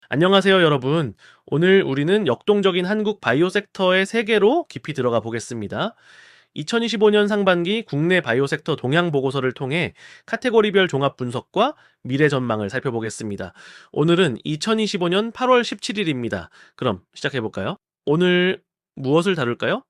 안녕하세요, 여러분. 오늘 우리는 역동적인 한국 바이오 섹터의 세계로 깊이 들어가 보겠습니다. 2025년 상반기 국내 바이오 섹터 동향 보고서를 통해 카테고리별 종합 분석과 미래 전망을 살펴보겠습니다. 오늘은 2025년 8월 17일입니다. 그럼 시작해 볼까요? 오늘 무엇을 다룰까요?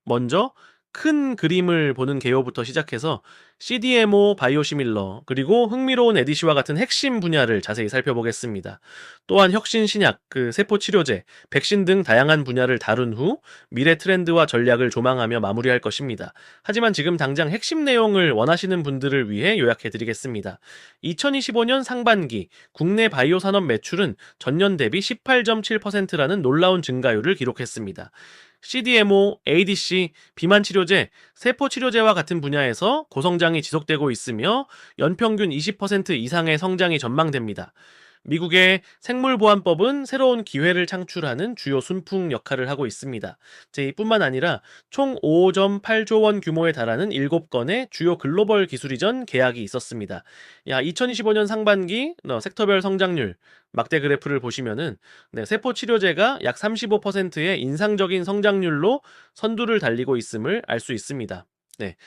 먼저 큰 그림을 보는 개요부터 시작해서 CDMO 바이오시밀러 그리고 흥미로운 에디시와 같은 핵심 분야를 자세히 살펴보겠습니다. 또한 혁신 신약, 세포 치료제, 백신 등 다양한 분야를 다룬 후 미래 트렌드와 전략을 조망하며 마무리할 것입니다. 하지만 지금 당장 핵심 내용을 원하시는 분들을 위해 요약해 드리겠습니다. 2025년 상반기 국내 바이오 산업 매출은 전년 대비 18.7%라는 놀라운 증가율을 기록했습니다. CDMO, ADC, 비만 치료제, 세포 치료제와 같은 분야에서 고성장이 지속되고 있으며 연평균 20% 이상의 성장이 전망됩니다. 미국의 생물보안법은 새로운 기회를 창출하는 주요 순풍 역할을 하고 있습니다. 이뿐만 아니라 총 5.8조 원 규모에 달하는 7건의 주요 글로벌 기술 이전 계약이 있었습니다. 2025년 상반기 섹터별 성장률 막대 그래프를 보시면은 세포 치료제가 약 35%의 인상적인 성장률로 선두를 달리고 있음을 알 수 있습니다.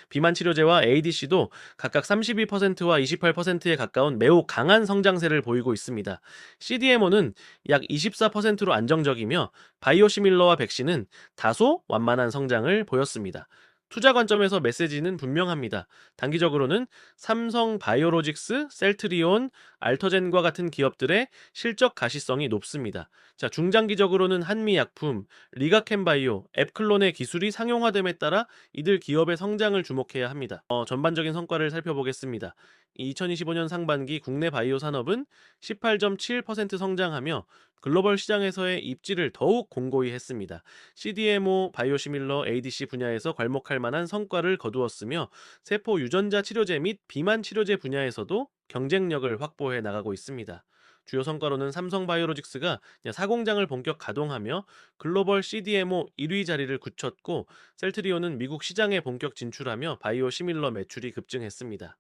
비만 치료제와 ADC도 각각 32%와 28%에 가까운 매우 강한 성장세를 보이고 있습니다. CDMO는 약 24%로 안정적이며 바이오시밀러와 백신은 다소 완만한 성장을 보였습니다. 투자 관점에서 메시지는 분명합니다. 단기적으로는 삼성 바이오로직스, 셀트리온, 알터젠과 같은 기업들의 실적 가시성이 높습니다. 중장기적으로는 한미약품, 리가켄바이오, 앱클론의 기술이 상용화됨에 따라 이들 기업의 성장을 주목해야 합니다. 전반적인 성과를 살펴보겠습니다. 2025년 상반기 국내 바이오 산업은 18.7% 성장하며 글로벌 시장에서의 입지를 더욱 공고히 했습니다. CDMO, 바이오시밀러, ADC 분야에서 괄목할 만한 성과를 거두었으며 세포 유전자 치료제 및 비만 치료제 분야에서도 경쟁력을 확보해 나가고 있습니다. 주요 성과로는 삼성바이오로직스가 사공장을 본격 가동하며 글로벌 CDMO 1위 자리를 굳혔고, 셀트리온은 미국 시장에 본격 진출하며 바이오 시밀러 매출이 급증했습니다.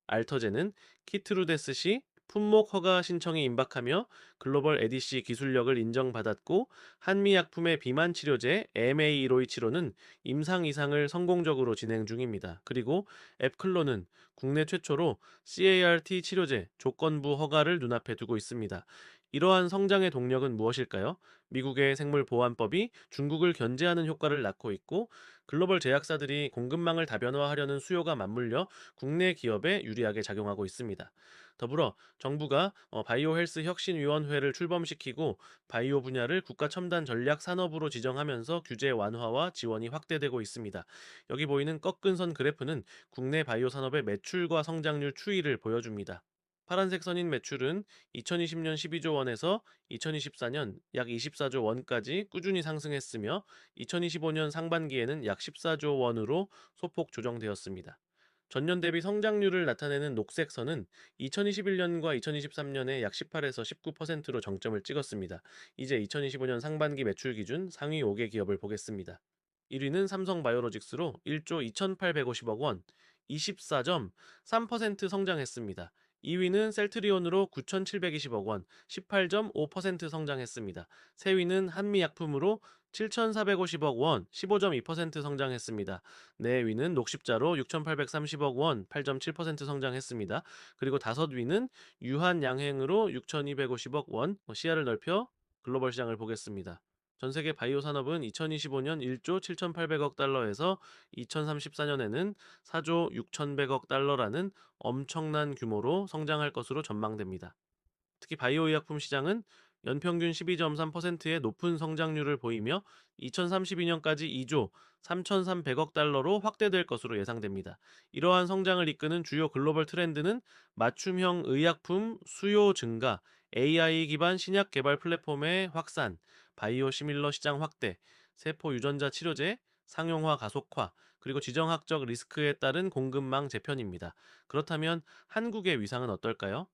알터제는 키트루데스 시 품목 허가 신청이 임박하며 글로벌 에디시 기술력을 인정받았고, 한미약품의 비만 치료제 MA1527호는 임상 이상을 성공적으로 진행 중입니다. 그리고 앱클로는 국내 최초로 CAR-T 치료제 조건부 허가를 눈앞에 두고 있습니다. 이러한 성장의 동력은 무엇일까요? 미국의 생물보안법이 중국을 견제하는 효과를 낳고 있고, 글로벌 제약사들이 공급망을 다변화하려는 수요가 맞물려 국내 기업에 유리하게 작용하고 있습니다. 더불어 정부가 바이오 헬스 혁신위원회를 출범시키고 바이오 분야를 국가 첨단 전략 산업으로 지정하면서 규제 완화와 지원이 확대되고 있습니다. 여기 보이는 꺾은 선 그래프는 국내 바이오 산업의 매출과 성장률 추이를 보여줍니다. 파란색 선인 매출은 2020년 12조 원에서 2024년 약 24조 원까지 꾸준히 상승했으며, 2025년 상반기에는 약 14조 원으로 소폭 조정되었습니다. 전년 대비 성장률을 나타내는 녹색 선은 2021년과 2023년에 약 18에서 19%로 정점을 찍었습니다. 이제 2025년 상반기 매출 기준 상위 5개 기업을 보겠습니다. 1위는 삼성바이오로직스로 1조 2,850억 원, 24.3% 성장했습니다. 2위는 셀트리온으로 9,720억 원, 18.5% 성장했습니다. 3위는 한미약품으로 7,450억 원, 15.2% 성장했습니다. 4위는 녹십자로 6,830억 원, 8.7% 성장했습니다. 그리고 5위는 유한양행으로 6,250억 원, 시야를 넓혀 글로벌 시장을 보겠습니다. 전 세계 바이오 산업은 2025년 1조 7,800억 달러에서 2034년에는 4조 6,100억 달러라는 엄청난 규모로 성장할 것으로 전망됩니다. 특히 바이오 의약품 시장은 연평균 12.3%의 높은 성장률을 보이며 2032년까지 2조 3,300억 달러로 확대될 것으로 예상됩니다. 이러한 성장을 이끄는 주요 글로벌 트렌드는 맞춤형 의약품 수요 증가, AI 기반 신약 개발 플랫폼의 확산, 바이오 시밀러 시장 확대, 세포 유전자 치료제 상용화 가속화, 그리고 지정학적 리스크에 따른 공급망 재편입니다. 그렇다면 한국의 위상은 어떨까요?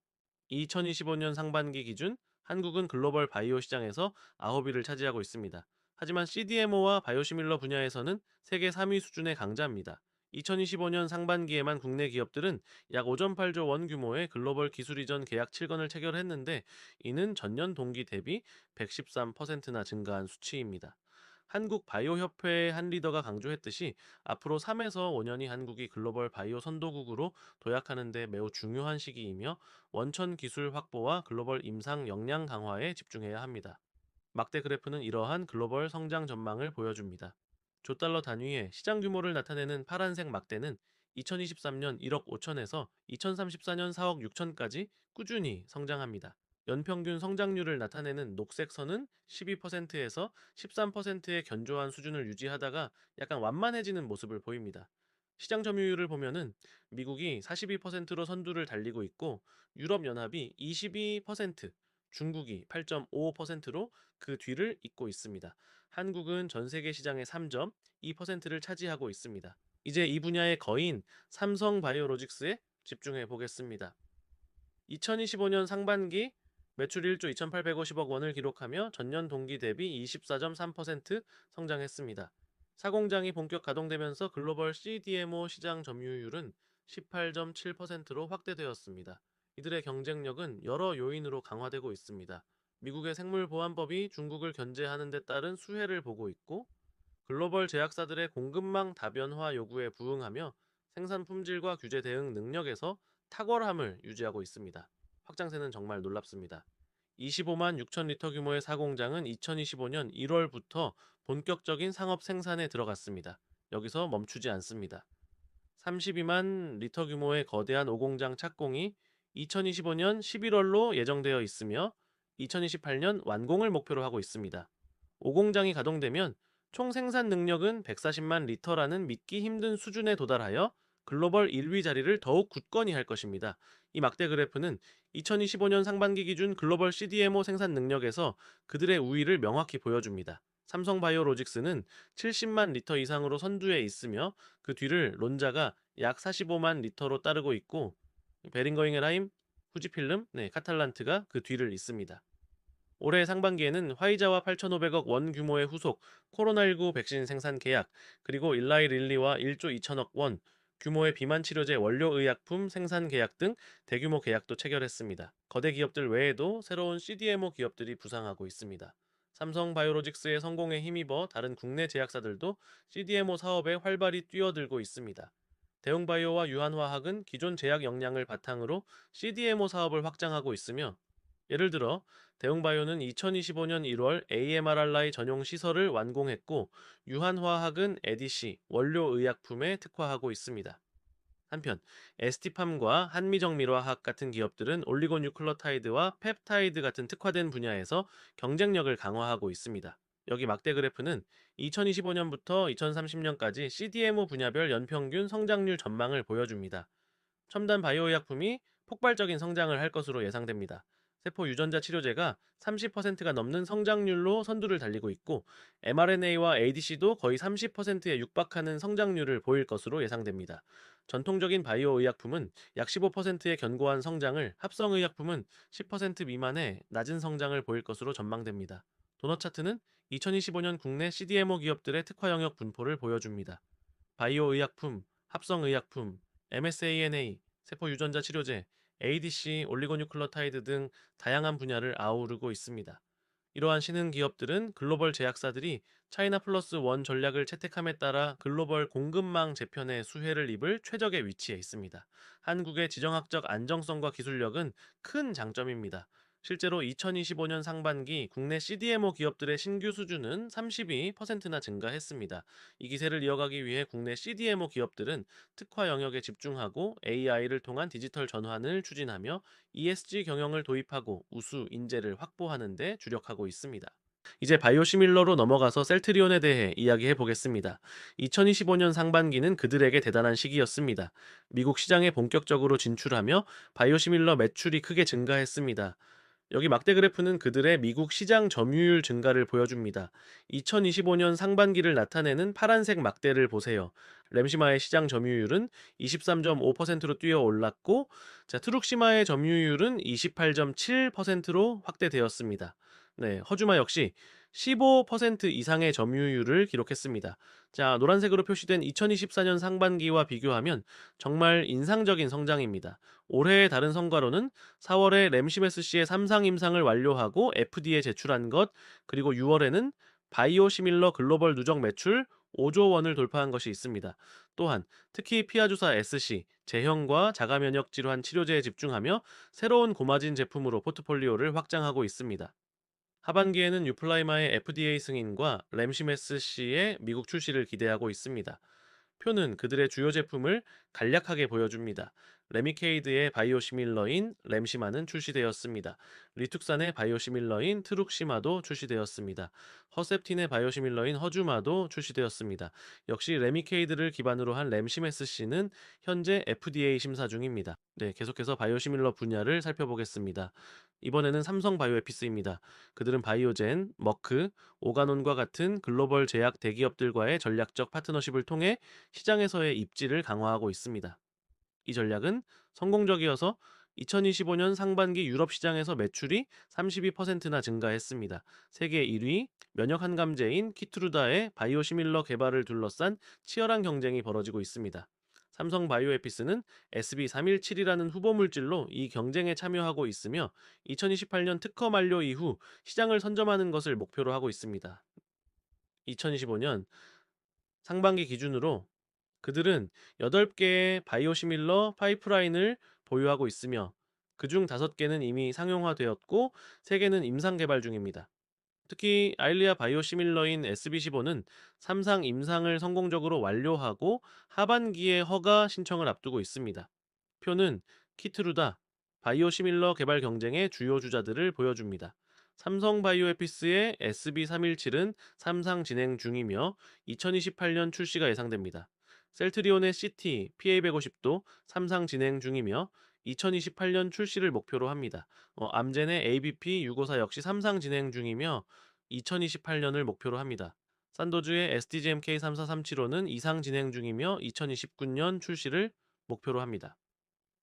2025년 상반기 기준 한국은 글로벌 바이오 시장에서 9위를 차지하고 있습니다. 하지만 CDMO와 바이오시밀러 분야에서는 세계 3위 수준의 강자입니다. 2025년 상반기에만 국내 기업들은 약 5.8조 원 규모의 글로벌 기술 이전 계약 7건을 체결했는데, 이는 전년 동기 대비 113%나 증가한 수치입니다. 한국 바이오 협회의 한 리더가 강조했듯이 앞으로 3에서 5년이 한국이 글로벌 바이오 선도국으로 도약하는 데 매우 중요한 시기이며, 원천 기술 확보와 글로벌 임상 역량 강화에 집중해야 합니다. 막대 그래프는 이러한 글로벌 성장 전망을 보여줍니다. 조달러 단위의 시장 규모를 나타내는 파란색 막대는 2023년 1억 5천에서 2034년 4억 6천까지 꾸준히 성장합니다. 연평균 성장률을 나타내는 녹색 선은 12%에서 13%의 견조한 수준을 유지하다가 약간 완만해지는 모습을 보입니다. 시장 점유율을 보면은 미국이 42%로 선두를 달리고 있고, 유럽연합이 22%, 중국이 8.55%로 그 뒤를 잇고 있습니다. 한국은 전 세계 시장의 3.2%를 차지하고 있습니다. 이제 이 분야의 거인 삼성바이오로직스에 집중해 보겠습니다. 2025년 상반기 매출 1조 2,850억 원을 기록하며 전년 동기 대비 24.3% 성장했습니다. 사공장이 본격 가동되면서 글로벌 CDMO 시장 점유율은 18.7%로 확대되었습니다. 이들의 경쟁력은 여러 요인으로 강화되고 있습니다. 미국의 생물보안법이 중국을 견제하는 데 따른 수혜를 보고 있고, 글로벌 제약사들의 공급망 다변화 요구에 부응하며 생산 품질과 규제 대응 능력에서 탁월함을 유지하고 있습니다. 확장세는 정말 놀랍습니다. 25만 6천 리터 규모의 사공장은 2025년 1월부터 본격적인 상업 생산에 들어갔습니다. 여기서 멈추지 않습니다. 32만 리터 규모의 거대한 오공장 착공이 2025년 11월로 예정되어 있으며, 2028년 완공을 목표로 하고 있습니다. 오공장이 가동되면 총 생산 능력은 140만 리터라는 믿기 힘든 수준에 도달하여 글로벌 1위 자리를 더욱 굳건히 할 것입니다. 이 막대 그래프는 2025년 상반기 기준 글로벌 CDMO 생산 능력에서 그들의 우위를 명확히 보여줍니다. 삼성바이오로직스는 70만 리터 이상으로 선두에 있으며, 그 뒤를 론자가 약 45만 리터로 따르고 있고, 베링거잉헬하임, 후지필름, 카탈란트가 그 뒤를 잇습니다. 올해 상반기에는 화이자와 8,500억 원 규모의 후속 코로나19 백신 생산 계약, 그리고 일라이 릴리와 1조 2천억 원 규모의 비만 치료제 원료 의약품 생산 계약 등 대규모 계약도 체결했습니다. 거대 기업들 외에도 새로운 CDMO 기업들이 부상하고 있습니다. 삼성 바이오로직스의 성공에 힘입어 다른 국내 제약사들도 CDMO 사업에 활발히 뛰어들고 있습니다. 대웅바이오와 유한화학은 기존 제약 역량을 바탕으로 CDMO 사업을 확장하고 있으며, 예를 들어 대웅바이오는 2025년 1월 AMRRI 전용 시설을 완공했고, 유한화학은 에디시 원료 의약품에 특화하고 있습니다. 한편 ST팜과 한미정밀화학 같은 기업들은 올리고뉴클로타이드와 펩타이드 같은 특화된 분야에서 경쟁력을 강화하고 있습니다. 여기 막대 그래프는 2025년부터 2030년까지 CDMO 분야별 연평균 성장률 전망을 보여줍니다. 첨단 바이오의약품이 폭발적인 성장을 할 것으로 예상됩니다. 세포 유전자 치료제가 30%가 넘는 성장률로 선두를 달리고 있고, mRNA와 ADC도 거의 30%에 육박하는 성장률을 보일 것으로 예상됩니다. 전통적인 바이오 의약품은 약 15%의 견고한 성장을, 합성 의약품은 10% 미만의 낮은 성장을 보일 것으로 전망됩니다. 도넛 차트는 2025년 국내 CDMO 기업들의 특화 영역 분포를 보여줍니다. 바이오 의약품, 합성 의약품, MSANA, 세포 유전자 치료제, ADC, 올리고뉴클로타이드 등 다양한 분야를 아우르고 있습니다. 이러한 신흥 기업들은 글로벌 제약사들이 차이나 플러스 원 전략을 채택함에 따라 글로벌 공급망 재편의 수혜를 입을 최적의 위치에 있습니다. 한국의 지정학적 안정성과 기술력은 큰 장점입니다. 실제로 2025년 상반기 국내 CDMO 기업들의 신규 수주는 32%나 증가했습니다. 이 기세를 이어가기 위해 국내 CDMO 기업들은 특화 영역에 집중하고 AI를 통한 디지털 전환을 추진하며 ESG 경영을 도입하고 우수 인재를 확보하는 데 주력하고 있습니다. 이제 바이오시밀러로 넘어가서 셀트리온에 대해 이야기해 보겠습니다. 2025년 상반기는 그들에게 대단한 시기였습니다. 미국 시장에 본격적으로 진출하며 바이오시밀러 매출이 크게 증가했습니다. 여기 막대 그래프는 그들의 미국 시장 점유율 증가를 보여줍니다. 2025년 상반기를 나타내는 파란색 막대를 보세요. 램시마의 시장 점유율은 23.5%로 뛰어 올랐고, 트룩시마의 점유율은 28.7%로 확대되었습니다. 네, 허주마 역시 15% 이상의 점유율을 기록했습니다. 자, 노란색으로 표시된 2024년 상반기와 비교하면 정말 인상적인 성장입니다. 올해의 다른 성과로는 4월에 램시메스씨의 3상 임상을 완료하고 FDA에 제출한 것, 그리고 6월에는 바이오시밀러 글로벌 누적 매출 5조 원을 돌파한 것이 있습니다. 또한 특히 피하주사 SC, 제형과 자가면역 질환 치료제에 집중하며 새로운 고마진 제품으로 포트폴리오를 확장하고 있습니다. 하반기에는 유플라이마의 FDA 승인과 램시메스 씨의 미국 출시를 기대하고 있습니다. 표는 그들의 주요 제품을 간략하게 보여줍니다. 레미케이드의 바이오시밀러인 램시마는 출시되었습니다. 리툭산의 바이오시밀러인 트룩시마도 출시되었습니다. 허셉틴의 바이오시밀러인 허주마도 출시되었습니다. 역시 레미케이드를 기반으로 한 램시메스C는 현재 FDA 심사 중입니다. 네, 계속해서 바이오시밀러 분야를 살펴보겠습니다. 이번에는 삼성 바이오에피스입니다. 그들은 바이오젠, 머크, 오가논과 같은 글로벌 제약 대기업들과의 전략적 파트너십을 통해 시장에서의 입지를 강화하고 있습니다. 이 전략은 성공적이어서 2025년 상반기 유럽 시장에서 매출이 32%나 증가했습니다. 세계 1위 면역 항감제인 키트루다의 바이오시밀러 개발을 둘러싼 치열한 경쟁이 벌어지고 있습니다. 삼성 바이오에피스는 SB317이라는 후보 물질로 이 경쟁에 참여하고 있으며 2028년 특허 만료 이후 시장을 선점하는 것을 목표로 하고 있습니다. 2025년 상반기 기준으로 그들은 8개의 바이오시밀러 파이프라인을 보유하고 있으며 그중 5개는 이미 상용화되었고 3개는 임상 개발 중입니다. 특히 아일리아 바이오시밀러인 SB15는 3상 임상을 성공적으로 완료하고 하반기에 허가 신청을 앞두고 있습니다. 표는 키트루다 바이오시밀러 개발 경쟁의 주요 주자들을 보여줍니다. 삼성 바이오에피스의 SB317은 3상 진행 중이며 2028년 출시가 예상됩니다. 셀트리온의 CT PA150도 3상 진행 중이며 2028년 출시를 목표로 합니다. 암젠의 ABP654 역시 3상 진행 중이며 2028년을 목표로 합니다. 산도즈의 SDGMK34375는 2상 진행 중이며 2029년 출시를 목표로 합니다.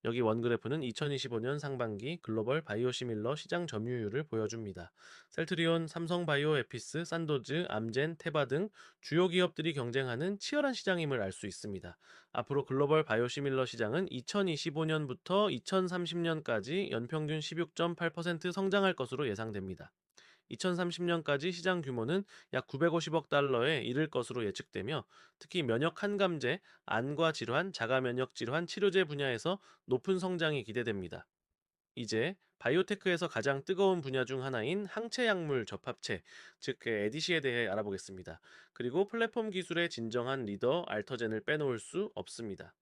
여기 원그래프는 2025년 상반기 글로벌 바이오시밀러 시장 점유율을 보여줍니다. 셀트리온, 삼성바이오에피스, 산도즈, 암젠, 테바 등 주요 기업들이 경쟁하는 치열한 시장임을 알 수 있습니다. 앞으로 글로벌 바이오시밀러 시장은 2025년부터 2030년까지 연평균 16.8% 성장할 것으로 예상됩니다. 2030년까지 시장 규모는 약 950억 달러에 이를 것으로 예측되며 특히 면역 항감제, 안과 질환, 자가 면역 질환 치료제 분야에서 높은 성장이 기대됩니다. 이제 바이오테크에서 가장 뜨거운 분야 중 하나인 항체 약물 접합체, 즉 에디시에 대해 알아보겠습니다. 그리고 플랫폼 기술의 진정한 리더 알터젠을 빼놓을 수 없습니다.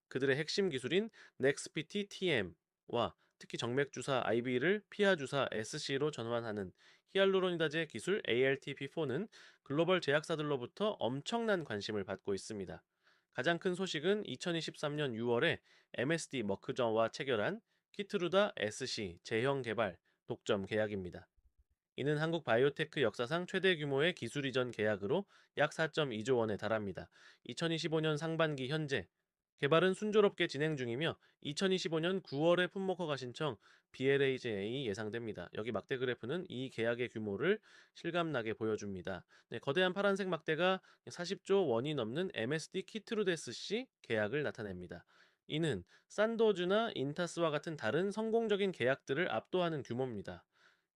그들의 핵심 기술인 NextPT-TM와 특히 정맥주사 IB를 피하주사 SC로 전환하는 히알루로니다제 기술 ALTP4는 글로벌 제약사들로부터 엄청난 관심을 받고 있습니다. 가장 큰 소식은 2023년 6월에 MSD 머크저와 체결한 키트루다 SC 제형 개발 독점 계약입니다. 이는 한국 바이오테크 역사상 최대 규모의 기술 이전 계약으로 약 4.2조 원에 달합니다. 2025년 상반기 현재 개발은 순조롭게 진행 중이며 2025년 9월에 품목 허가 신청 BLAJ 예상됩니다. 여기 막대 그래프는 이 계약의 규모를 실감나게 보여줍니다. 네, 거대한 파란색 막대가 40조 원이 넘는 MSD 키트루데스 C 계약을 나타냅니다. 이는 산도즈나 인타스와 같은 다른 성공적인 계약들을 압도하는 규모입니다.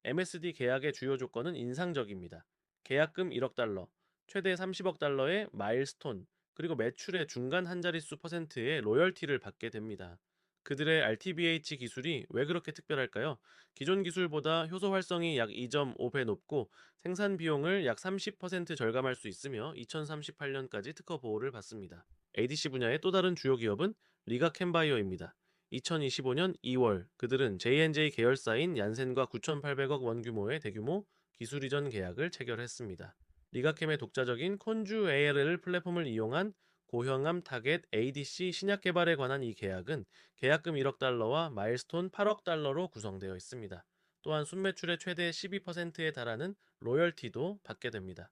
MSD 계약의 주요 조건은 인상적입니다. 계약금 1억 달러, 최대 30억 달러의 마일스톤, 그리고 매출의 중간 한 자릿수 퍼센트의 로열티를 받게 됩니다. 그들의 RTBH 기술이 왜 그렇게 특별할까요? 기존 기술보다 효소 활성이 약 2.5배 높고 생산 비용을 약 30% 절감할 수 있으며 2038년까지 특허 보호를 받습니다. ADC 분야의 또 다른 주요 기업은 리가캠바이오입니다. 2025년 2월 그들은 J&J 계열사인 얀센과 9,800억 원 규모의 대규모 기술 이전 계약을 체결했습니다. 리가캠의 독자적인 콘주 ALL 플랫폼을 이용한 고형암 타겟 ADC 신약 개발에 관한 이 계약은 계약금 1억 달러와 마일스톤 8억 달러로 구성되어 있습니다. 또한 순매출의 최대 12%에 달하는 로열티도 받게 됩니다.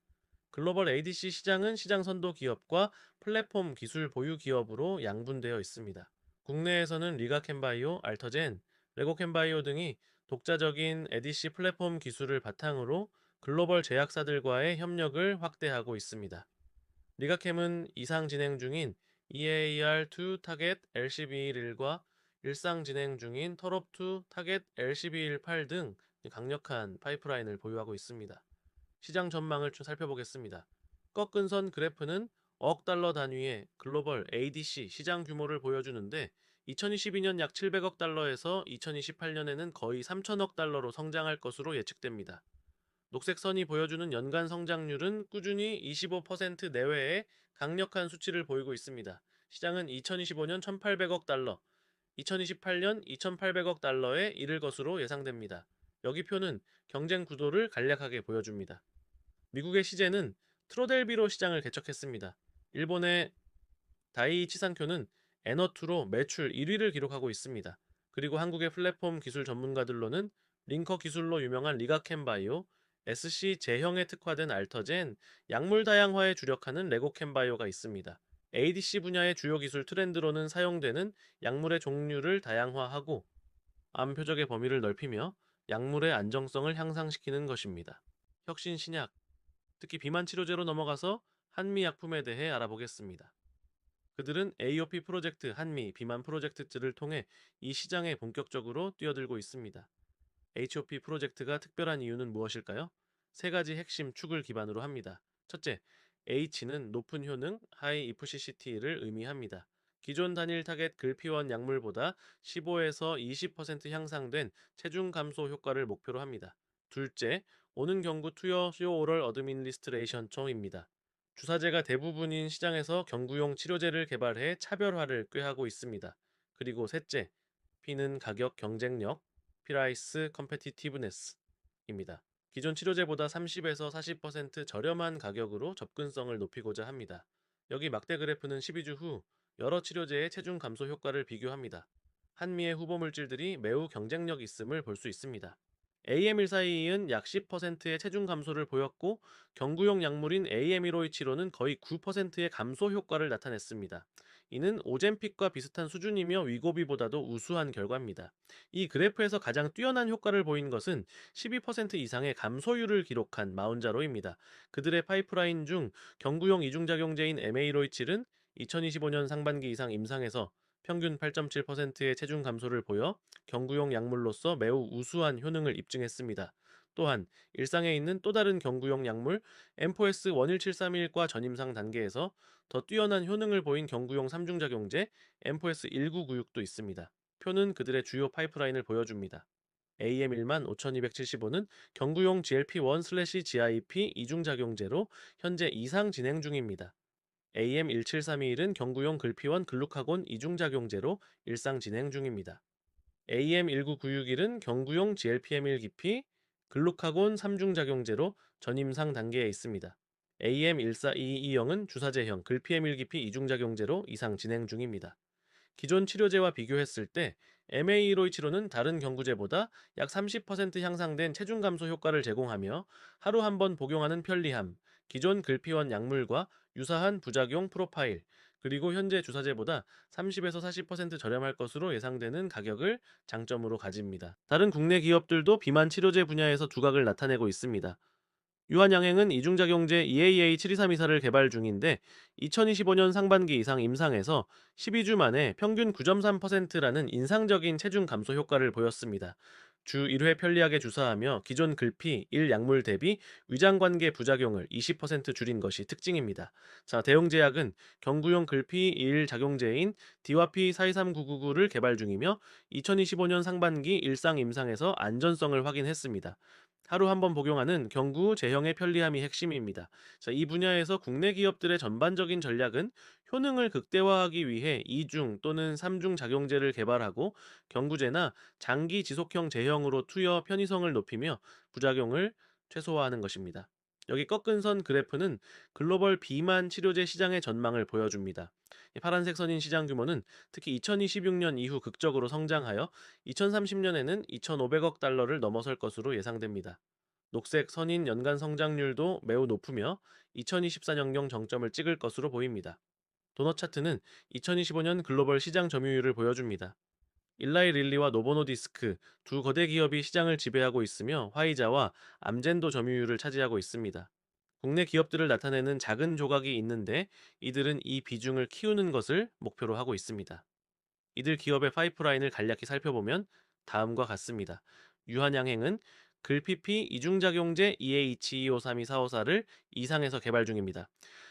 글로벌 ADC 시장은 시장 선도 기업과 플랫폼 기술 보유 기업으로 양분되어 있습니다. 국내에서는 리가캠바이오, 알터젠, 레고캠바이오 등이 독자적인 에디시 플랫폼 기술을 바탕으로 글로벌 제약사들과의 협력을 확대하고 있습니다. 리가캠은 이상 진행 중인 EAR2 타겟 LCB11과 일상 진행 중인 털업2 타겟 LCB18 등 강력한 파이프라인을 보유하고 있습니다. 시장 전망을 좀 살펴보겠습니다. 꺾은 선 그래프는 억 달러 단위의 글로벌 ADC 시장 규모를 보여주는데 2022년 약 700억 달러에서 2028년에는 거의 3천억 달러로 성장할 것으로 예측됩니다. 녹색 선이 보여주는 연간 성장률은 꾸준히 25% 내외의 강력한 수치를 보이고 있습니다. 시장은 2025년 1,800억 달러, 2028년 2,800억 달러에 이를 것으로 예상됩니다. 여기 표는 경쟁 구도를 간략하게 보여줍니다. 미국의 시제는 트로델비로 시장을 개척했습니다. 일본의 다이이 치산쿄는 에너투로 매출 1위를 기록하고 있습니다. 그리고 한국의 플랫폼 기술 전문가들로는 링커 기술로 유명한 리가캠바이오, SC 제형에 특화된 알터젠, 약물 다양화에 주력하는 레고캠바이오가 있습니다. ADC 분야의 주요 기술 트렌드로는 사용되는 약물의 종류를 다양화하고 암 표적의 범위를 넓히며 약물의 안정성을 향상시키는 것입니다. 혁신 신약, 특히 비만 치료제로 넘어가서 한미 약품에 대해 알아보겠습니다. 그들은 AOP 프로젝트, 한미 비만 프로젝트를 통해 이 시장에 본격적으로 뛰어들고 있습니다. HOP 프로젝트가 특별한 이유는 무엇일까요? 세 가지 핵심 축을 기반으로 합니다. 첫째, H는 높은 효능, High EFCC를 의미합니다. 기존 단일 타겟 글피원 약물보다 15에서 20% 향상된 체중 감소 효과를 목표로 합니다. 둘째, 오는 경구 투여 쇼 오럴 어드민리스트레이션총입니다. 주사제가 대부분인 시장에서 경구용 치료제를 개발해 차별화를 꾀하고 있습니다. 그리고 셋째, P는 가격 경쟁력, 프라이스 컴페티티브네스입니다. 기존 치료제보다 30에서 40% 저렴한 가격으로 접근성을 높이고자 합니다. 여기 막대 그래프는 12주 후 여러 치료제의 체중 감소 효과를 비교합니다. 한미의 후보 물질들이 매우 경쟁력 있음을 볼 수 있습니다. AM1422은 약 10%의 체중 감소를 보였고 경구용 약물인 AM1527호는 거의 9%의 감소 효과를 나타냈습니다. 이는 오젬픽과 비슷한 수준이며 위고비보다도 우수한 결과입니다. 이 그래프에서 가장 뛰어난 효과를 보인 것은 12% 이상의 감소율을 기록한 마운자로입니다. 그들의 파이프라인 중 경구용 이중작용제인 MA157은 2025년 상반기 이상 임상에서 평균 8.7%의 체중 감소를 보여 경구용 약물로서 매우 우수한 효능을 입증했습니다. 또한 일상에 있는 또 다른 경구용 약물 엠포스 11731과 전임상 단계에서 더 뛰어난 효능을 보인 경구용 3중작용제 엠포스 1996도 있습니다. 표는 그들의 주요 파이프라인을 보여줍니다. AM1만 5275는 경구용 GLP-1/GIP 이중작용제로 현재 이상 진행 중입니다. AM17321은 경구용 글피원 글루카곤 이중작용제로 일상 진행 중입니다. AM19961은 경구용 GLPM1 기피 글루카곤 3중작용제로 전임상 단계에 있습니다. AM14220은 주사제형 글피M1 기피 이중작용제로 이상 진행 중입니다. 기존 치료제와 비교했을 때 MA1527호는 다른 경구제보다 약 30% 향상된 체중 감소 효과를 제공하며 하루 한 번 복용하는 편리함, 기존 글피원 약물과 유사한 부작용 프로파일, 그리고 현재 주사제보다 30에서 40% 저렴할 것으로 예상되는 가격을 장점으로 가집니다. 다른 국내 기업들도 비만 치료제 분야에서 두각을 나타내고 있습니다. 유한양행은 이중작용제 EAA72324를 개발 중인데 2025년 상반기 이상 임상에서 12주 만에 평균 9.3%라는 인상적인 체중 감소 효과를 보였습니다. 주 1회 편리하게 주사하며 기존 글피 1약물 대비 위장관계 부작용을 20% 줄인 것이 특징입니다. 자, 대웅제약은 경구용 글피 1 작용제인 디와피 423999를 개발 중이며 2025년 상반기 일상 임상에서 안전성을 확인했습니다. 하루 한 번 복용하는 경구 제형의 편리함이 핵심입니다. 자, 이 분야에서 국내 기업들의 전반적인 전략은 효능을 극대화하기 위해 2중 또는 3중 작용제를 개발하고 경구제나 장기 지속형 제형으로 투여 편의성을 높이며 부작용을 최소화하는 것입니다. 여기 꺾은 선 그래프는 글로벌 비만 치료제 시장의 전망을 보여줍니다. 이 파란색 선인 시장 규모는 특히 2026년 이후 극적으로 성장하여 2030년에는 2,500억 달러를 넘어설 것으로 예상됩니다. 녹색 선인 연간 성장률도 매우 높으며 2024년경 정점을 찍을 것으로 보입니다. 도넛 차트는 2025년 글로벌 시장 점유율을 보여줍니다. 일라이 릴리와 노보노디스크 두 거대 기업이 시장을 지배하고 있으며 화이자와 암젠도 점유율을 차지하고 있습니다. 국내 기업들을 나타내는 작은 조각이 있는데 이들은 이 비중을 키우는 것을 목표로 하고 있습니다. 이들 기업의 파이프라인을 간략히 살펴보면 다음과 같습니다. 유한양행은 글피피 이중작용제 EH2532454를 이상에서 개발 중입니다.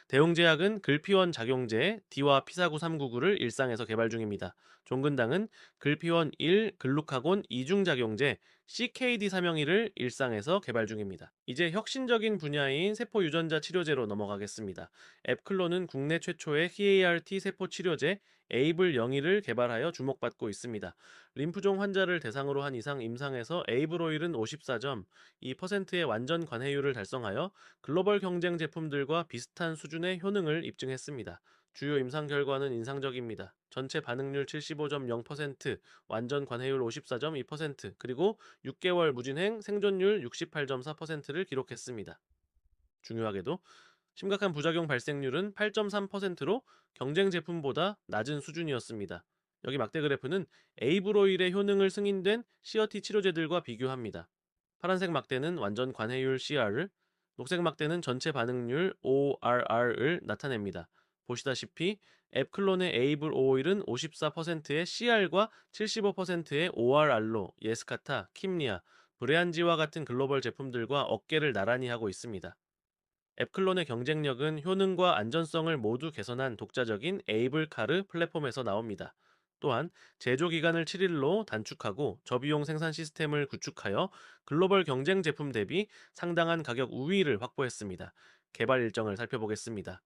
대웅제약은 글피원 작용제 D와 P49399를 일상에서 개발 중입니다. 종근당은 글피원 1 글루카곤 이중작용제 CKD301을 일상에서 개발 중입니다. 이제 혁신적인 분야인 세포 유전자 치료제로 넘어가겠습니다. 앱클론은 국내 최초의 HART 세포 치료제 에이블 02를 개발하여 주목받고 있습니다. 림프종 환자를 대상으로 한 이상 임상에서 에이블 오일은 54.2%의 완전 관해율을 달성하여 글로벌 경쟁 제품들과 비슷한 수준의 효능을 입증했습니다. 주요 임상 결과는 인상적입니다. 전체 반응률 75.0%, 완전 관해율 54.2%, 그리고 6개월 무진행 생존율 68.4%를 기록했습니다. 중요하게도 심각한 부작용 발생률은 8.3%로 경쟁 제품보다 낮은 수준이었습니다. 여기 막대 그래프는 에이브로일의 효능을 승인된 CRT 치료제들과 비교합니다. 파란색 막대는 완전 관해율 CR을, 녹색 막대는 전체 반응률 ORR을 나타냅니다. 보시다시피 앱클론의 에이블 오일은 54%의 CR과 75%의 ORR로 예스카타, 킴리아, 브레안지와 같은 글로벌 제품들과 어깨를 나란히 하고 있습니다. 앱클론의 경쟁력은 효능과 안전성을 모두 개선한 독자적인 에이블카르 플랫폼에서 나옵니다. 또한 제조 기간을 7일로 단축하고 저비용 생산 시스템을 구축하여 글로벌 경쟁 제품 대비 상당한 가격 우위를 확보했습니다. 개발 일정을 살펴보겠습니다.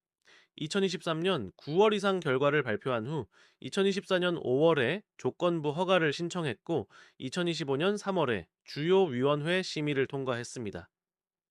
2023년 9월 이상 결과를 발표한 후 2024년 5월에 조건부 허가를 신청했고 2025년 3월에 주요 위원회 심의를 통과했습니다.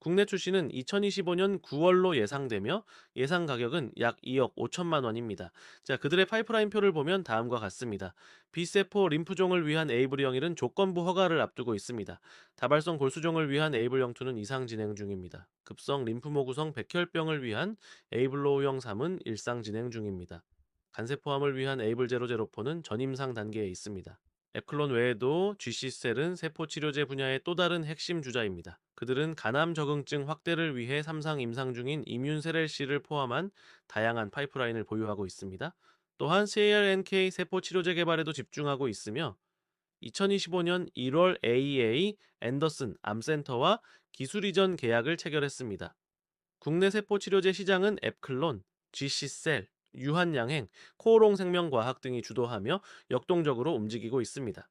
국내 출시는 2025년 9월로 예상되며 예상 가격은 약 2억 5천만 원입니다. 자, 그들의 파이프라인 표를 보면 다음과 같습니다. B세포 림프종을 위한 에이블01은 조건부 허가를 앞두고 있습니다. 다발성 골수종을 위한 에이블02는 이상 진행 중입니다. 급성 림프모 구성 백혈병을 위한 에이블로 03은 일상 진행 중입니다. 간세포암을 위한 에이블004는 전임상 단계에 있습니다. 에클론 외에도 GC셀은 세포 치료제 분야의 또 다른 핵심 주자입니다. 그들은 간암 적응증 확대를 위해 3상 임상 중인 이뮨세렐C를 포함한 다양한 파이프라인을 보유하고 있습니다. 또한 CLNK 세포 치료제 개발에도 집중하고 있으며 2025년 1월 AEA 앤더슨 암센터와 기술 이전 계약을 체결했습니다. 국내 세포 치료제 시장은 앱클론, GC셀, 유한양행, 코오롱생명과학 등이 주도하며 역동적으로 움직이고 있습니다.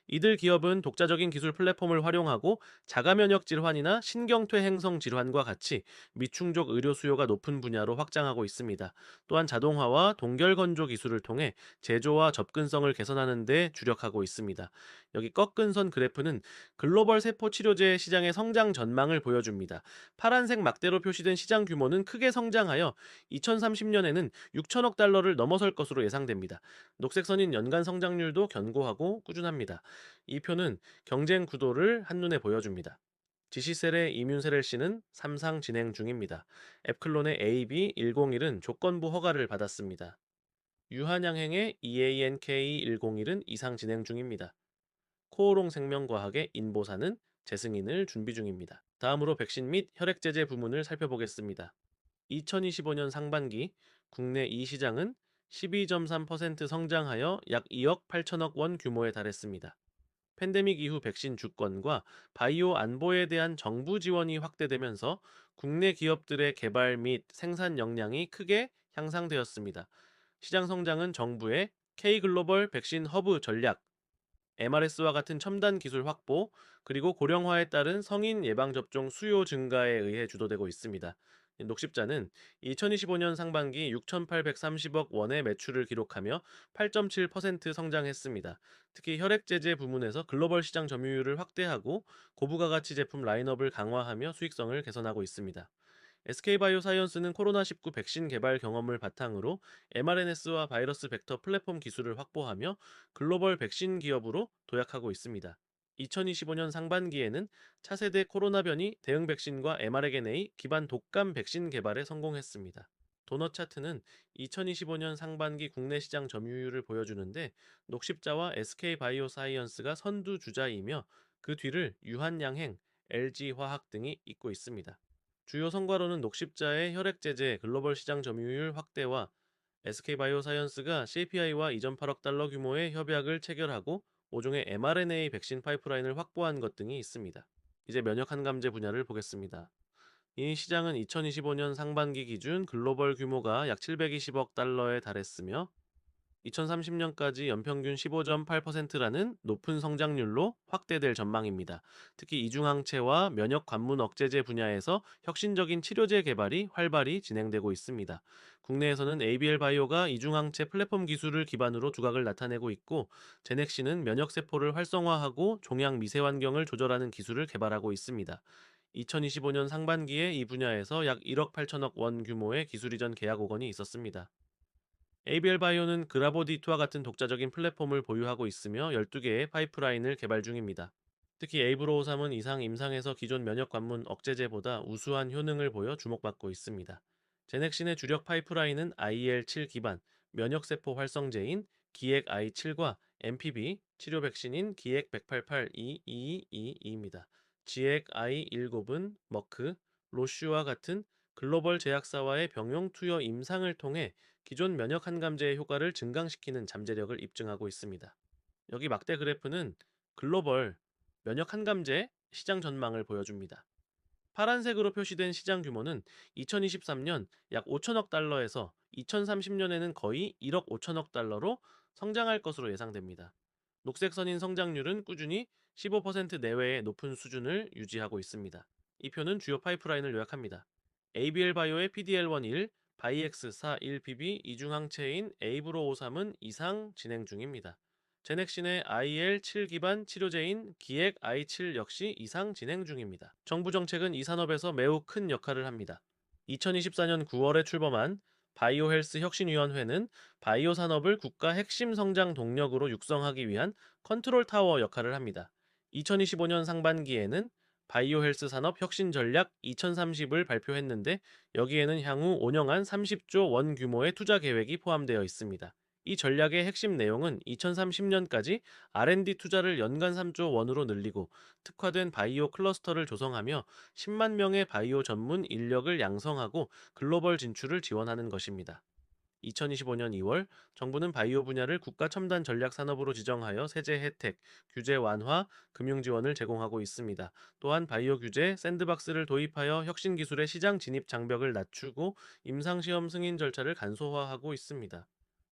이들 기업은 독자적인 기술 플랫폼을 활용하고 자가면역 질환이나 신경퇴 행성 질환과 같이 미충족 의료 수요가 높은 분야로 확장하고 있습니다. 또한 자동화와 동결 건조 기술을 통해 제조와 접근성을 개선하는 데 주력하고 있습니다. 여기 꺾은 선 그래프는 글로벌 세포 치료제 시장의 성장 전망을 보여줍니다. 파란색 막대로 표시된 시장 규모는 크게 성장하여 2030년에는 6천억 달러를 넘어설 것으로 예상됩니다. 녹색 선인 연간 성장률도 견고하고 꾸준합니다. 이 표는 경쟁 구도를 한눈에 보여줍니다. 지시셀의 이뮨세렐씨는 3상 진행 중입니다. 앱클론의 AB101은 조건부 허가를 받았습니다. 유한양행의 EANK101은 이상 진행 중입니다. 코오롱 생명과학의 인보사는 재승인을 준비 중입니다. 다음으로 백신 및 혈액제제 부문을 살펴보겠습니다. 2025년 상반기 국내 이 시장은 12.3% 성장하여 약 2억 8천억 원 규모에 달했습니다. 팬데믹 이후 백신 주권과 바이오 안보에 대한 정부 지원이 확대되면서 국내 기업들의 개발 및 생산 역량이 크게 향상되었습니다. 시장 성장은 정부의 K글로벌 백신 허브 전략, MRS와 같은 첨단 기술 확보, 그리고 고령화에 따른 성인 예방접종 수요 증가에 의해 주도되고 있습니다. 녹십자는 2025년 상반기 6,830억 원의 매출을 기록하며 8.7% 성장했습니다. 특히 혈액제제 부문에서 글로벌 시장 점유율을 확대하고 고부가가치 제품 라인업을 강화하며 수익성을 개선하고 있습니다. SK바이오사이언스는 코로나19 백신 개발 경험을 바탕으로 mRNS와 바이러스 벡터 플랫폼 기술을 확보하며 글로벌 백신 기업으로 도약하고 있습니다. 2025년 상반기에는 차세대 코로나 변이 대응 백신과 mRNA 기반 독감 백신 개발에 성공했습니다. 도넛 차트는 2025년 상반기 국내 시장 점유율을 보여주는데 녹십자와 SK바이오사이언스가 선두 주자이며 그 뒤를 유한양행, LG화학 등이 잇고 있습니다. 주요 성과로는 녹십자의 혈액제제 글로벌 시장 점유율 확대와 SK바이오사이언스가 CPI와 2.8억 달러 규모의 협약을 체결하고 5종의 mRNA 백신 파이프라인을 확보한 것 등이 있습니다. 이제 면역 항감제 분야를 보겠습니다. 이 시장은 2025년 상반기 기준 글로벌 규모가 약 720억 달러에 달했으며 2030년까지 연평균 15.8%라는 높은 성장률로 확대될 전망입니다. 특히 이중항체와 면역 관문 억제제 분야에서 혁신적인 치료제 개발이 활발히 진행되고 있습니다. 국내에서는 ABL 바이오가 이중항체 플랫폼 기술을 기반으로 두각을 나타내고 있고, 제넥시는 면역 세포를 활성화하고 종양 미세 환경을 조절하는 기술을 개발하고 있습니다. 2025년 상반기에 이 분야에서 약 1억 8천억 원 규모의 기술 이전 계약 5건이 있었습니다. ABL 바이오는 그라보디트와 같은 독자적인 플랫폼을 보유하고 있으며 12개의 파이프라인을 개발 중입니다. 특히 에이브로오삼은 이상 임상에서 기존 면역 관문 억제제보다 우수한 효능을 보여 주목받고 있습니다. 제넥신의 주력 파이프라인은 IL-7 기반 면역세포 활성제인 기액 I7과 MPV 치료 백신인 기액 188-2222입니다. 지액 I19은 머크, 로슈와 같은 글로벌 제약사와의 병용 투여 임상을 통해 기존 면역 항감제의 효과를 증강시키는 잠재력을 입증하고 있습니다. 여기 막대 그래프는 글로벌 면역 항감제 시장 전망을 보여줍니다. 파란색으로 표시된 시장 규모는 2023년 약 5천억 달러에서 2030년에는 거의 1억 5천억 달러로 성장할 것으로 예상됩니다. 녹색 선인 성장률은 꾸준히 15% 내외의 높은 수준을 유지하고 있습니다. 이 표는 주요 파이프라인을 요약합니다. ABL 바이오의 PDL-1 바이X41BB 이중항체인 에이브로53은 이상 진행 중입니다. 제넥신의 IL-7 기반 치료제인 기액 I7 역시 이상 진행 중입니다. 정부 정책은 이 산업에서 매우 큰 역할을 합니다. 2024년 9월에 출범한 바이오헬스 혁신위원회는 바이오 산업을 국가 핵심 성장 동력으로 육성하기 위한 컨트롤 타워 역할을 합니다. 2025년 상반기에는 바이오헬스 산업 혁신 전략 2030을 발표했는데 여기에는 향후 5년간 30조 원 규모의 투자 계획이 포함되어 있습니다. 이 전략의 핵심 내용은 2030년까지 R&D 투자를 연간 3조 원으로 늘리고 특화된 바이오 클러스터를 조성하며 10만 명의 바이오 전문 인력을 양성하고 글로벌 진출을 지원하는 것입니다. 2025년 2월 정부는 바이오 분야를 국가 첨단 전략 산업으로 지정하여 세제 혜택, 규제 완화, 금융 지원을 제공하고 있습니다. 또한 바이오 규제 샌드박스를 도입하여 혁신 기술의 시장 진입 장벽을 낮추고 임상 시험 승인 절차를 간소화하고 있습니다.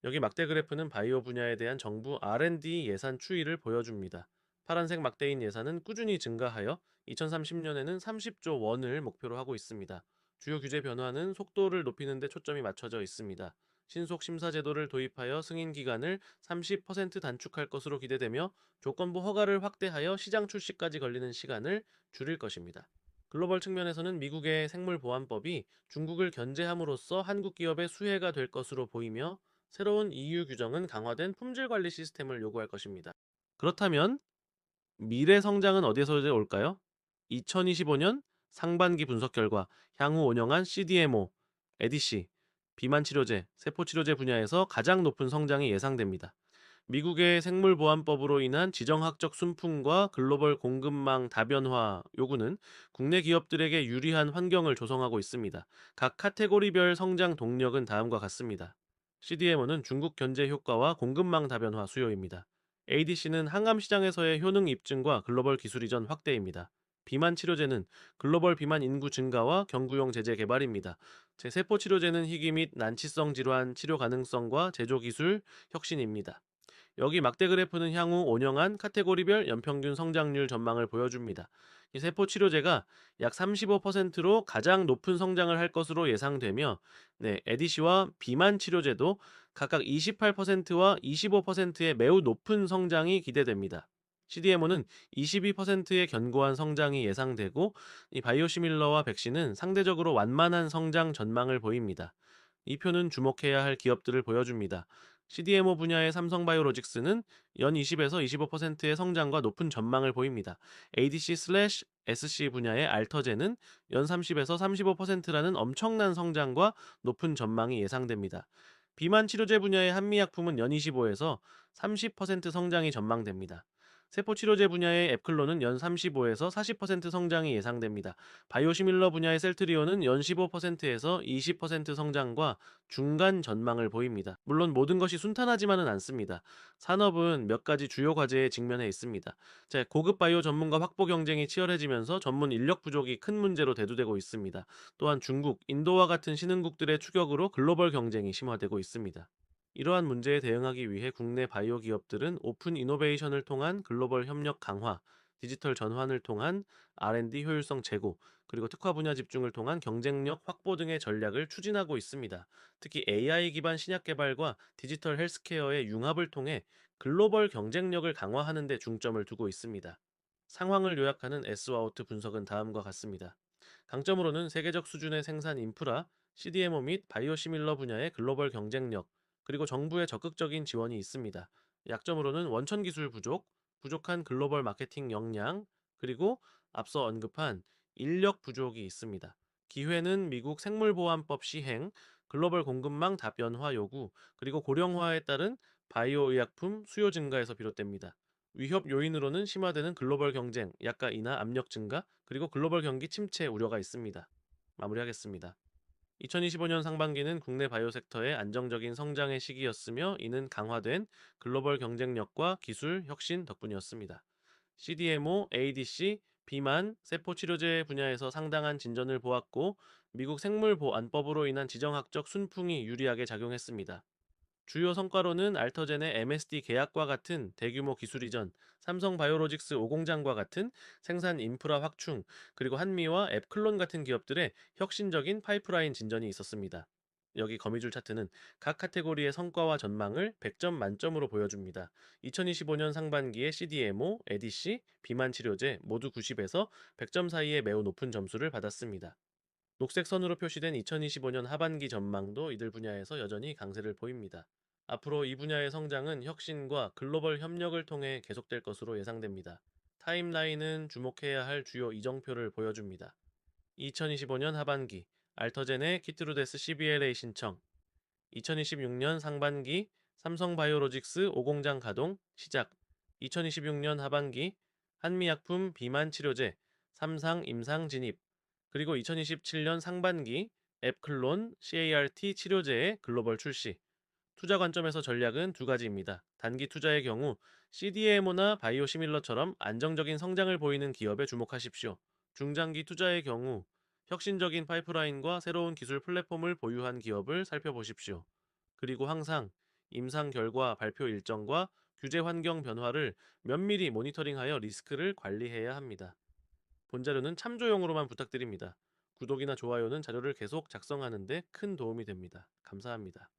여기 막대 그래프는 바이오 분야에 대한 정부 R&D 예산 추이를 보여줍니다. 파란색 막대인 예산은 꾸준히 증가하여 2030년에는 30조 원을 목표로 하고 있습니다. 주요 규제 변화는 속도를 높이는 데 초점이 맞춰져 있습니다. 신속 심사 제도를 도입하여 승인 기간을 30% 단축할 것으로 기대되며 조건부 허가를 확대하여 시장 출시까지 걸리는 시간을 줄일 것입니다. 글로벌 측면에서는 미국의 생물보안법이 중국을 견제함으로써 한국 기업의 수혜가 될 것으로 보이며 새로운 EU 규정은 강화된 품질 관리 시스템을 요구할 것입니다. 그렇다면 미래 성장은 어디에서 올까요? 2025년 상반기 분석 결과 향후 5년간 CDMO, 에디시, 비만 치료제, 세포 치료제 분야에서 가장 높은 성장이 예상됩니다. 미국의 생물보안법으로 인한 지정학적 순풍과 글로벌 공급망 다변화 요구는 국내 기업들에게 유리한 환경을 조성하고 있습니다. 각 카테고리별 성장 동력은 다음과 같습니다. CDMO는 중국 견제 효과와 공급망 다변화 수요입니다. ADC는 항암 시장에서의 효능 입증과 글로벌 기술 이전 확대입니다. 비만 치료제는 글로벌 비만 인구 증가와 경구용 제제 개발입니다. 제세포 치료제는 희귀 및 난치성 질환 치료 가능성과 제조 기술 혁신입니다. 여기 막대 그래프는 향후 5년간 카테고리별 연평균 성장률 전망을 보여줍니다. 이 세포 치료제가 약 35%로 가장 높은 성장을 할 것으로 예상되며, 에디시와 비만 치료제도 각각 28%와 25%의 매우 높은 성장이 기대됩니다. CDMO는 22%의 견고한 성장이 예상되고, 이 바이오시밀러와 백신은 상대적으로 완만한 성장 전망을 보입니다. 이 표는 주목해야 할 기업들을 보여줍니다. CDMO 분야의 삼성바이오로직스는 연 20에서 25%의 성장과 높은 전망을 보입니다. ADC/SC 분야의 알터제는 연 30에서 35%라는 엄청난 성장과 높은 전망이 예상됩니다. 비만 치료제 분야의 한미약품은 연 25에서 30% 성장이 전망됩니다. 세포치료제 분야의 앱클론은 연 35에서 40% 성장이 예상됩니다. 바이오시밀러 분야의 셀트리온은 연 15%에서 20% 성장과 중간 전망을 보입니다. 물론 모든 것이 순탄하지만은 않습니다. 산업은 몇 가지 주요 과제에 직면해 있습니다. 고급 바이오 전문가 확보 경쟁이 치열해지면서 전문 인력 부족이 큰 문제로 대두되고 있습니다. 또한 중국, 인도와 같은 신흥국들의 추격으로 글로벌 경쟁이 심화되고 있습니다. 이러한 문제에 대응하기 위해 국내 바이오 기업들은 오픈 이노베이션을 통한 글로벌 협력 강화, 디지털 전환을 통한 R&D 효율성 제고, 그리고 특화 분야 집중을 통한 경쟁력 확보 등의 전략을 추진하고 있습니다. 특히 AI 기반 신약 개발과 디지털 헬스케어의 융합을 통해 글로벌 경쟁력을 강화하는 데 중점을 두고 있습니다. 상황을 요약하는 S와우트 분석은 다음과 같습니다. 강점으로는 세계적 수준의 생산 인프라, CDMO 및 바이오시밀러 분야의 글로벌 경쟁력, 그리고 정부의 적극적인 지원이 있습니다. 약점으로는 원천 기술 부족, 부족한 글로벌 마케팅 역량, 그리고 앞서 언급한 인력 부족이 있습니다. 기회는 미국 생물보안법 시행, 글로벌 공급망 다변화 요구, 그리고 고령화에 따른 바이오 의약품 수요 증가에서 비롯됩니다. 위협 요인으로는 심화되는 글로벌 경쟁, 약가 인하 압력 증가, 그리고 글로벌 경기 침체 우려가 있습니다. 마무리하겠습니다. 2025년 상반기는 국내 바이오 섹터의 안정적인 성장의 시기였으며, 이는 강화된 글로벌 경쟁력과 기술 혁신 덕분이었습니다. CDMO, ADC, 비만, 세포치료제 분야에서 상당한 진전을 보았고, 미국 생물보안법으로 인한 지정학적 순풍이 유리하게 작용했습니다. 주요 성과로는 알터젠의 MSD 계약과 같은 대규모 기술 이전, 삼성 바이오로직스 5공장과 같은 생산 인프라 확충, 그리고 한미와 앱클론 같은 기업들의 혁신적인 파이프라인 진전이 있었습니다. 여기 거미줄 차트는 각 카테고리의 성과와 전망을 100점 만점으로 보여줍니다. 2025년 상반기에 CDMO, ADC, 비만 치료제 모두 90에서 100점 사이에 매우 높은 점수를 받았습니다. 녹색 선으로 표시된 2025년 하반기 전망도 이들 분야에서 여전히 강세를 보입니다. 앞으로 이 분야의 성장은 혁신과 글로벌 협력을 통해 계속될 것으로 예상됩니다. 타임라인은 주목해야 할 주요 이정표를 보여줍니다. 2025년 하반기 알터젠의 키트루데스 CBLA 신청, 2026년 상반기 삼성바이오로직스 5공장 가동 시작, 2026년 하반기 한미약품 비만 치료제 3상 임상 진입, 그리고 2027년 상반기 앱클론 CART 치료제의 글로벌 출시. 투자 관점에서 전략은 두 가지입니다. 단기 투자의 경우 CDMO나 바이오시밀러처럼 안정적인 성장을 보이는 기업에 주목하십시오. 중장기 투자의 경우 혁신적인 파이프라인과 새로운 기술 플랫폼을 보유한 기업을 살펴보십시오. 그리고 항상 임상 결과 발표 일정과 규제 환경 변화를 면밀히 모니터링하여 리스크를 관리해야 합니다. 본 자료는 참조용으로만 부탁드립니다. 구독이나 좋아요는 자료를 계속 작성하는 데 큰 도움이 됩니다. 감사합니다.